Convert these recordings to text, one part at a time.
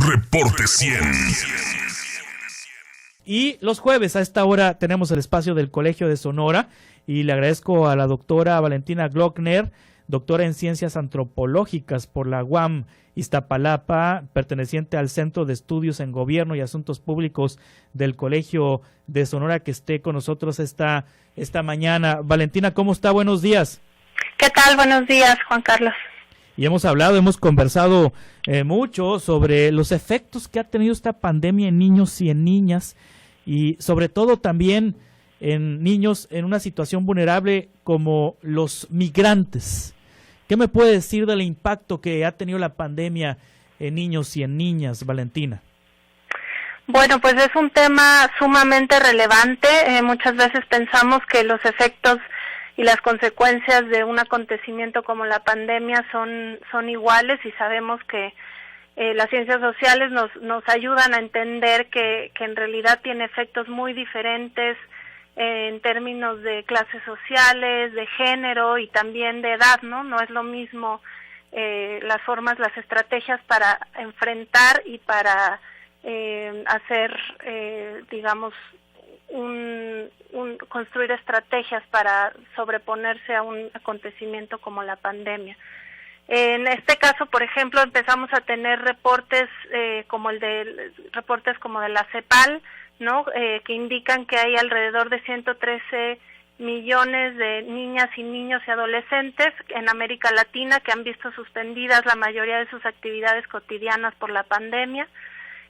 Reporte 100. Y los jueves a esta hora tenemos el espacio del Colegio de Sonora y le agradezco a la doctora Valentina Glockner, doctora en Ciencias Antropológicas por la UAM Iztapalapa, perteneciente al Centro de Estudios en Gobierno y Asuntos Públicos del Colegio de Sonora, que esté con nosotros esta mañana. Valentina, ¿cómo está? Buenos días. ¿Qué tal? Buenos días, Juan Carlos. Y hemos conversado mucho sobre los efectos que ha tenido esta pandemia en niños y en niñas, y sobre todo también en niños en una situación vulnerable como los migrantes. ¿Qué me puede decir del impacto que ha tenido la pandemia en niños y en niñas, Valentina? Bueno, pues es un tema sumamente relevante. Muchas veces pensamos que los efectos y las consecuencias de un acontecimiento como la pandemia son iguales, y sabemos que las ciencias sociales nos ayudan a entender que en realidad tiene efectos muy diferentes en términos de clases sociales, de género y también de edad, ¿no? No es lo mismo las formas, las estrategias para enfrentar y para hacer, digamos, construir estrategias para sobreponerse a un acontecimiento como la pandemia. En este caso, por ejemplo, empezamos a tener reportes como de la CEPAL, ¿no? Que indican que hay alrededor de 113 millones de niñas y niños y adolescentes en América Latina que han visto suspendidas la mayoría de sus actividades cotidianas por la pandemia.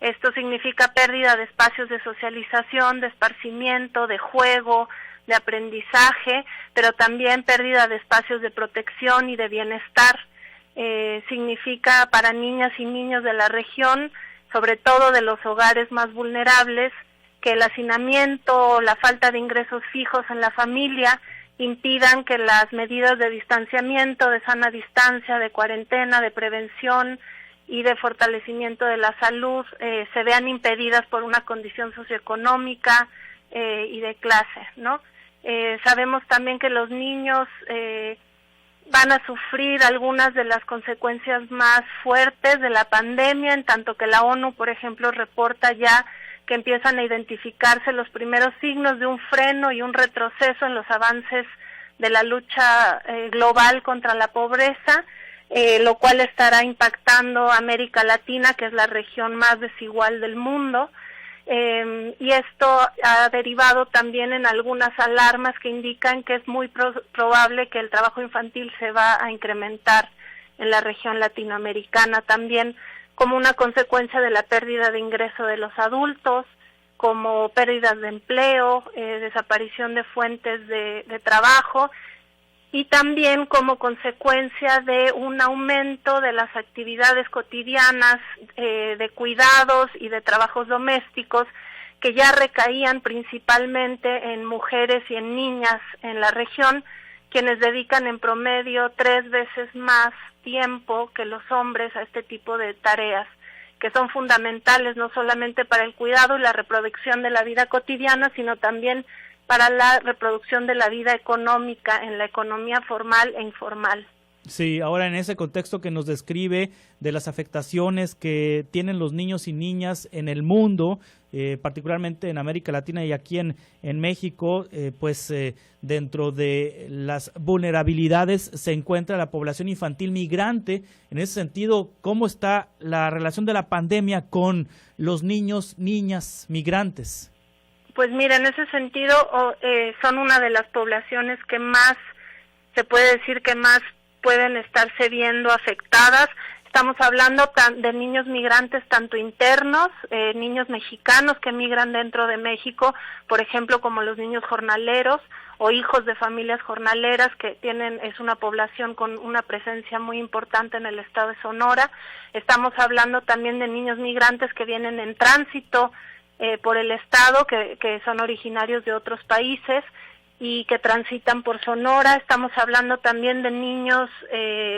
Esto significa pérdida de espacios de socialización, de esparcimiento, de juego, de aprendizaje, pero también pérdida de espacios de protección y de bienestar. Significa para niñas y niños de la región, sobre todo de los hogares más vulnerables, que el hacinamiento o la falta de ingresos fijos en la familia impidan que las medidas de distanciamiento, de sana distancia, de cuarentena, de prevención y de fortalecimiento de la salud se vean impedidas por una condición socioeconómica y de clase, ¿no? Sabemos también que los niños van a sufrir algunas de las consecuencias más fuertes de la pandemia, en tanto que la ONU, por ejemplo, reporta ya que empiezan a identificarse los primeros signos de un freno y un retroceso en los avances de la lucha global contra la pobreza, lo cual estará impactando a América Latina, que es la región más desigual del mundo. Y esto ha derivado también en algunas alarmas que indican que es muy probable que el trabajo infantil se va a incrementar en la región latinoamericana, también como una consecuencia de la pérdida de ingreso de los adultos, como pérdidas de empleo, desaparición de fuentes de trabajo, y también como consecuencia de un aumento de las actividades cotidianas de cuidados y de trabajos domésticos que ya recaían principalmente en mujeres y en niñas en la región, quienes dedican en promedio 3 veces más tiempo que los hombres a este tipo de tareas, que son fundamentales no solamente para el cuidado y la reproducción de la vida cotidiana, sino también para la reproducción de la vida económica en la economía formal e informal. Sí, ahora en ese contexto que nos describe de las afectaciones que tienen los niños y niñas en el mundo, particularmente en América Latina y aquí en México, dentro de las vulnerabilidades se encuentra la población infantil migrante. En ese sentido, ¿cómo está la relación de la pandemia con los niños, niñas migrantes? Pues mira, en ese sentido son una de las poblaciones que más, se puede decir que más pueden estarse viendo afectadas. Estamos hablando de niños migrantes tanto internos, niños mexicanos que migran dentro de México, por ejemplo, como los niños jornaleros o hijos de familias jornaleras que es una población con una presencia muy importante en el estado de Sonora. Estamos hablando también de niños migrantes que vienen en tránsito por el estado, que son originarios de otros países y que transitan por Sonora. Estamos hablando también de niños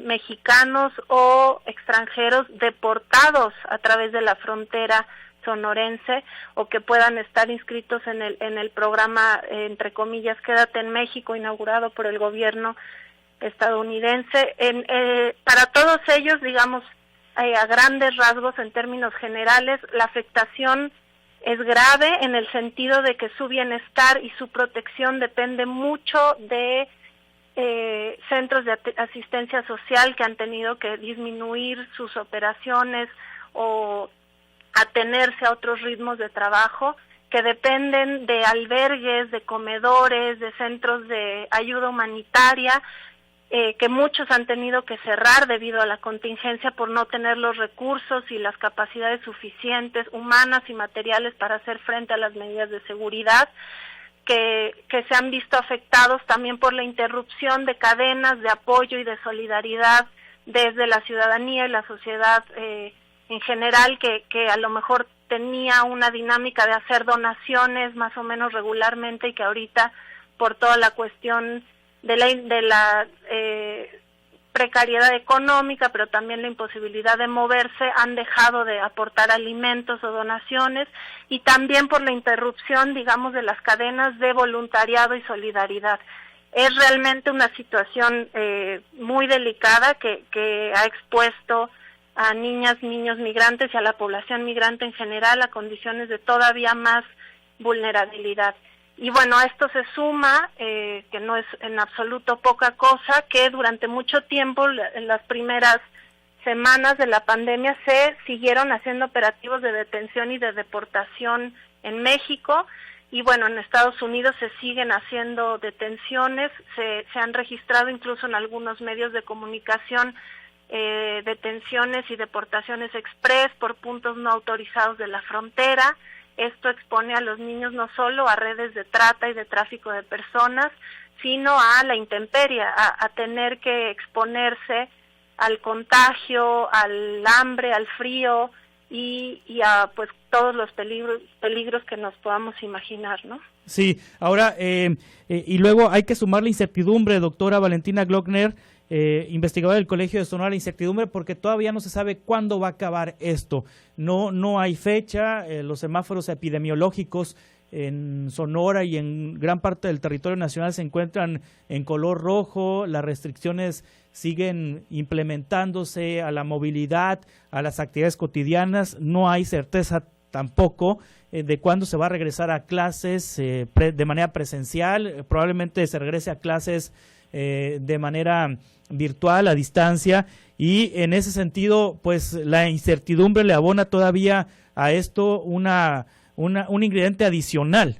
mexicanos o extranjeros deportados a través de la frontera sonorense o que puedan estar inscritos en el programa, entre comillas, Quédate en México, inaugurado por el gobierno estadounidense. Para todos ellos, digamos, a grandes rasgos, en términos generales, la afectación es grave en el sentido de que su bienestar y su protección depende mucho de centros de asistencia social que han tenido que disminuir sus operaciones o atenerse a otros ritmos de trabajo, que dependen de albergues, de comedores, de centros de ayuda humanitaria, que muchos han tenido que cerrar debido a la contingencia por no tener los recursos y las capacidades suficientes, humanas y materiales, para hacer frente a las medidas de seguridad, que se han visto afectados también por la interrupción de cadenas de apoyo y de solidaridad desde la ciudadanía y la sociedad en general, que a lo mejor tenía una dinámica de hacer donaciones más o menos regularmente y que ahorita, por toda la cuestión de la precariedad económica, pero también la imposibilidad de moverse, han dejado de aportar alimentos o donaciones, y también por la interrupción, digamos, de las cadenas de voluntariado y solidaridad. Es realmente una situación muy delicada que ha expuesto a niñas, niños migrantes y a la población migrante en general a condiciones de todavía más vulnerabilidad. Y bueno, a esto se suma, que no es en absoluto poca cosa, que durante mucho tiempo, en las primeras semanas de la pandemia, se siguieron haciendo operativos de detención y de deportación en México, y bueno, en Estados Unidos se siguen haciendo detenciones, se han registrado incluso en algunos medios de comunicación detenciones y deportaciones express por puntos no autorizados de la frontera. Esto expone a los niños no solo a redes de trata y de tráfico de personas, sino a la intemperie, a tener que exponerse al contagio, al hambre, al frío y a pues todos los peligros que nos podamos imaginar, ¿no? Sí, ahora, y luego hay que sumar la incertidumbre, doctora Valentina Glockner, investigadora del Colegio de Sonora, la incertidumbre porque todavía no se sabe cuándo va a acabar esto. No hay fecha, los semáforos epidemiológicos en Sonora y en gran parte del territorio nacional se encuentran en color rojo, las restricciones siguen implementándose a la movilidad, a las actividades cotidianas, no hay certeza tampoco de cuándo se va a regresar a clases de manera presencial, probablemente se regrese a clases de manera virtual, a distancia, y en ese sentido, pues la incertidumbre le abona todavía a esto un ingrediente adicional.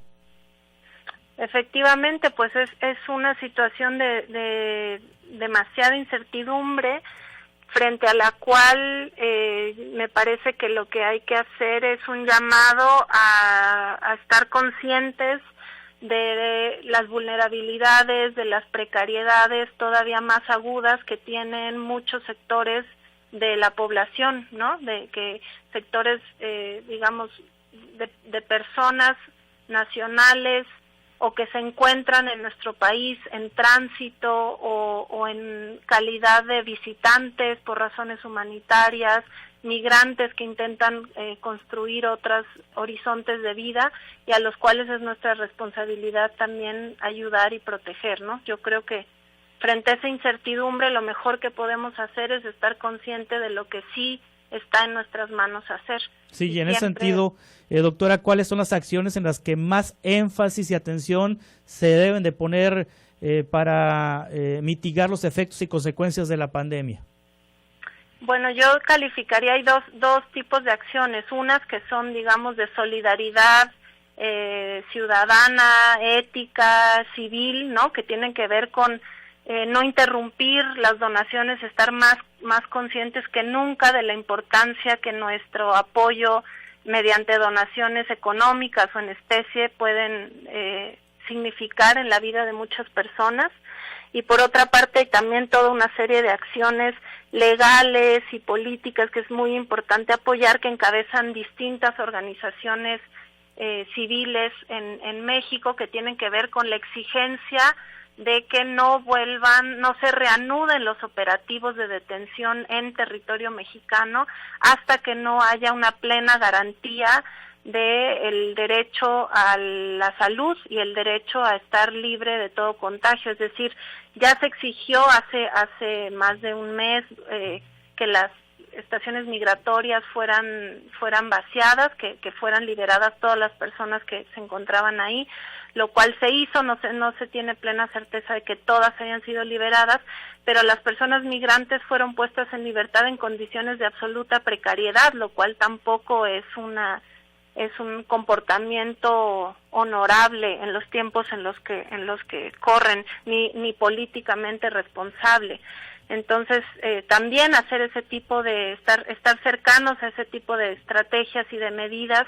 Efectivamente, pues es una situación de demasiada incertidumbre, frente a la cual me parece que lo que hay que hacer es un llamado a estar conscientes de las vulnerabilidades, de las precariedades todavía más agudas que tienen muchos sectores de la población, ¿no? De que sectores, digamos, de personas nacionales o que se encuentran en nuestro país en tránsito o en calidad de visitantes por razones humanitarias, migrantes que intentan construir otros horizontes de vida y a los cuales es nuestra responsabilidad también ayudar y proteger, ¿no? Yo creo que frente a esa incertidumbre lo mejor que podemos hacer es estar consciente de lo que sí está en nuestras manos hacer. Sí, y en ese sentido, doctora, ¿cuáles son las acciones en las que más énfasis y atención se deben de poner para mitigar los efectos y consecuencias de la pandemia? Bueno, yo calificaría, hay dos tipos de acciones, unas que son, digamos, de solidaridad ciudadana, ética, civil, ¿no? Que tienen que ver con no interrumpir las donaciones, estar más conscientes que nunca de la importancia que nuestro apoyo mediante donaciones económicas o en especie pueden significar en la vida de muchas personas. Y por otra parte también toda una serie de acciones legales y políticas que es muy importante apoyar, que encabezan distintas organizaciones civiles en México, que tienen que ver con la exigencia de que no se reanuden los operativos de detención en territorio mexicano hasta que no haya una plena garantía del derecho a la salud y el derecho a estar libre de todo contagio. Es decir, ya se exigió hace más de un mes que las estaciones migratorias fueran vaciadas, que fueran liberadas todas las personas que se encontraban ahí, lo cual se hizo. No se tiene plena certeza de que todas hayan sido liberadas, pero las personas migrantes fueron puestas en libertad en condiciones de absoluta precariedad, lo cual tampoco es un comportamiento honorable en los tiempos en los que corren, ni políticamente responsable. Entonces, también hacer ese tipo de estar cercanos a ese tipo de estrategias y de medidas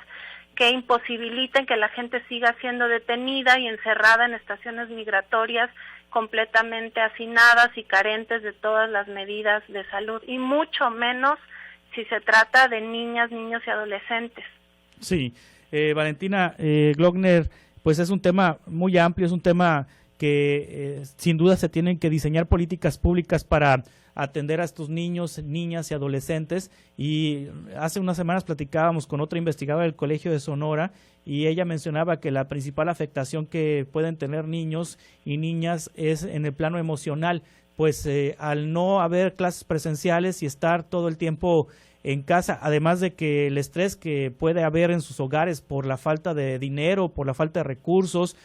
que imposibiliten que la gente siga siendo detenida y encerrada en estaciones migratorias completamente hacinadas y carentes de todas las medidas de salud, y mucho menos si se trata de niñas, niños y adolescentes. Sí, Valentina Glockner, pues es un tema muy amplio, es un tema que sin duda se tienen que diseñar políticas públicas para atender a estos niños, niñas y adolescentes. Y hace unas semanas platicábamos con otra investigadora del Colegio de Sonora y ella mencionaba que la principal afectación que pueden tener niños y niñas es en el plano emocional, pues al no haber clases presenciales y estar todo el tiempo en casa, además de que el estrés que puede haber en sus hogares por la falta de dinero, por la falta de recursos,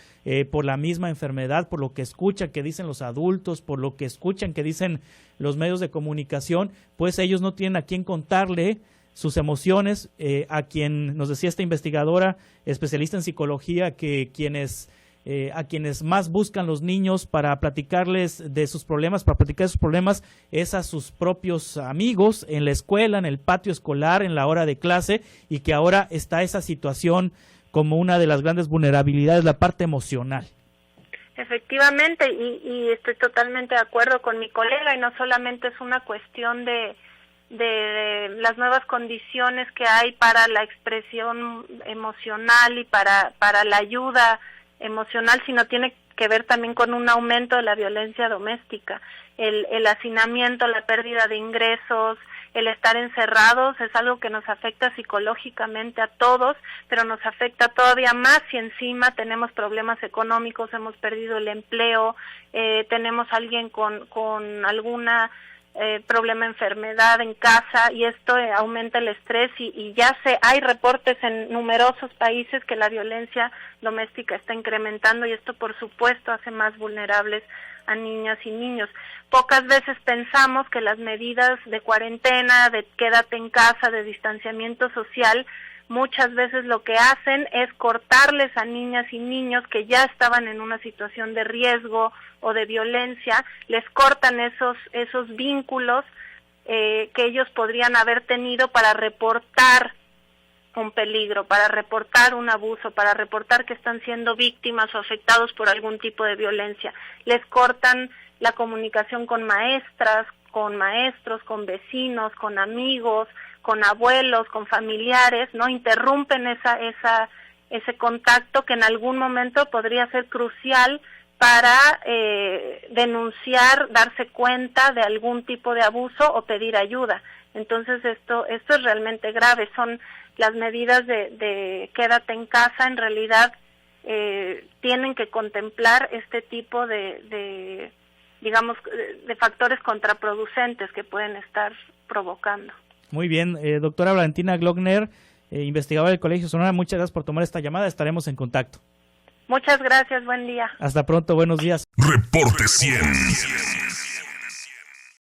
por la misma enfermedad, por lo que escuchan que dicen los adultos, por lo que escuchan que dicen los medios de comunicación, pues ellos no tienen a quién contarle sus emociones, a quien nos decía esta investigadora especialista en psicología que a quienes más buscan los niños para platicarles de sus problemas, es a sus propios amigos en la escuela, en el patio escolar, en la hora de clase, y que ahora está esa situación como una de las grandes vulnerabilidades, la parte emocional. Efectivamente, y estoy totalmente de acuerdo con mi colega, y no solamente es una cuestión de las nuevas condiciones que hay para la expresión emocional y para la ayuda emocional, sino tiene que ver también con un aumento de la violencia doméstica, el hacinamiento, la pérdida de ingresos, el estar encerrados es algo que nos afecta psicológicamente a todos, pero nos afecta todavía más si encima tenemos problemas económicos, hemos perdido el empleo, tenemos alguien con alguna problema, enfermedad en casa, y esto aumenta el estrés y hay reportes en numerosos países que la violencia doméstica está incrementando, y esto por supuesto hace más vulnerables a niñas y niños. Pocas veces pensamos que las medidas de cuarentena, de quédate en casa, de distanciamiento social, muchas veces lo que hacen es cortarles a niñas y niños que ya estaban en una situación de riesgo o de violencia, les cortan esos vínculos que ellos podrían haber tenido para reportar un peligro, para reportar un abuso, para reportar que están siendo víctimas o afectados por algún tipo de violencia. Les cortan la comunicación con maestras, con maestros, con vecinos, con amigos, con abuelos, con familiares, ¿no? Interrumpen ese contacto que en algún momento podría ser crucial para denunciar, darse cuenta de algún tipo de abuso o pedir ayuda. Entonces esto es realmente grave. Son las medidas de quédate en casa, en realidad tienen que contemplar este tipo de factores contraproducentes que pueden estar provocando. Muy bien, doctora Valentina Glockner, investigadora del Colegio Sonora, muchas gracias por tomar esta llamada, estaremos en contacto. Muchas gracias, buen día. Hasta pronto, buenos días. Reporte 100.